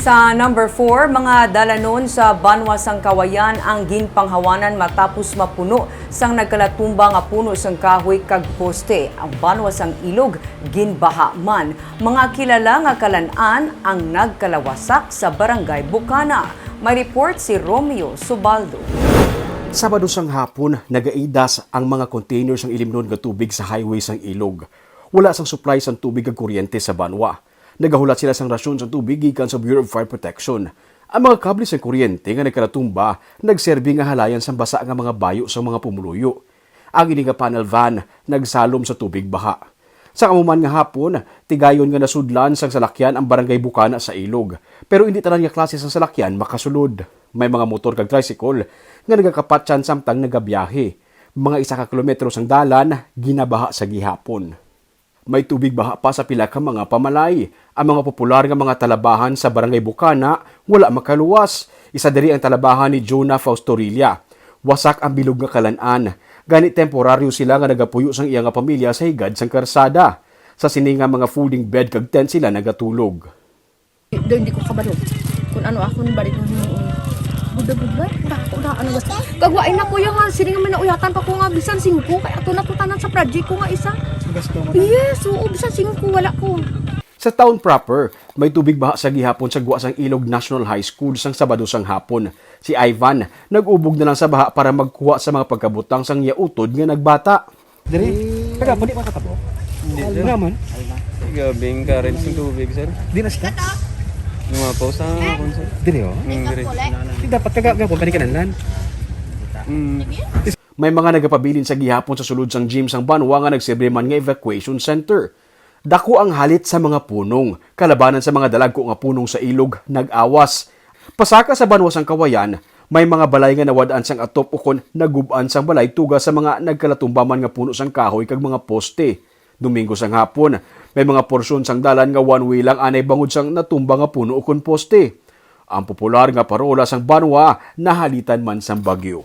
Sa number 4, mga dalanon sa Banwa sang Kawayan ang ginpanghawanan matapos mapuno sang nagkalatumba nga puno sang kahoy kag poste. Ang Banwa sang Ilog ginbaha man. Mga kilala nga kalan-an ang nagkalawasak sa Barangay Bukana. May report si Romeo Subaldo. Sabado sang hapon, nagaidas ang mga containers ng ilimnon nga tubig sa highway sang Ilog. Wala sang supply sang tubig ag kuryente sa Banwa. Nagahulat sila sang rasyon sa tubig gikan sa Bureau of Fire Protection. Ang mga kable sa kuryente nga nagkalatumba, nagserbi nga halayan sa basa nga mga bayo sa mga pumuluyo. Ang ini nga panel van nagsalom sa tubig baha. Sa kamuman nga hapon, tigayon nga nasudlan sang salakyan ang Barangay Bukana sa Ilog. Pero hindi tanan nga klase sang salakyan makasulod. May mga motor kag tricycle nga nagakapatsan samtang nagabiyahe. Mga 1 kilometro sang dalan ginabaha sa gihapon. May tubig baha pa sa pila ka mga pamalay. Ang mga popular nga mga talabahan sa Barangay Bukana wala makaluwas. Isa diri ang talabahan ni Jonah Faustorilla. Wasak ang bilog nga kalan-an. Gani temporaryo sila nga nagapuyo sang iya nga pamilya sa higad sang karsada. Sa sininga mga folding bed kag tent sila nagatulog. Hindi ko kabalo. Kung ano ako balik ng buda-buda. Ano ba? Gagwain na ko yung sininga may nauyatan pa ko nga bisan 5 kaya ato na to tanan sa project ko nga isa. Yes, oo, bisan 5 wala ko. Sa town proper, may tubig baha sa gihapon sa guwa sang Ilog National High School sang Sabado sang hapon. Si Ivan, nag-ubog na lang sa baha para magkuha sa mga pagkabutang sang yautod nga nagbata. Diri, taga pwede makatapo. Hindi naman. Gabing current ng tubig, sir. Di na siya. Lumapaw sa akong, sir. Diri oh. Diri. Di dapat taga pwede kanalan. May mga nagapabilin sa gihapon sa sulod sang gym sang Banwa nga nagsilbi man nga evacuation center. Dako ang halit sa mga punong. Kalabanan sa mga dalagko nga punong sa ilog nag-awas. Pasaka sa Banwa sang Kawayan, may mga balay nga nawadaan sang atop ukon nagub-an sang balay tuga sa mga nagkalatumbaman nga puno sang kahoy kag mga poste. Domingo sang hapon, may mga porsyon sang dalan nga one way lang anay bangod sang natumba nga puno ukon poste. Ang popular nga parola sang Banwa nahalitan man sang bagyo.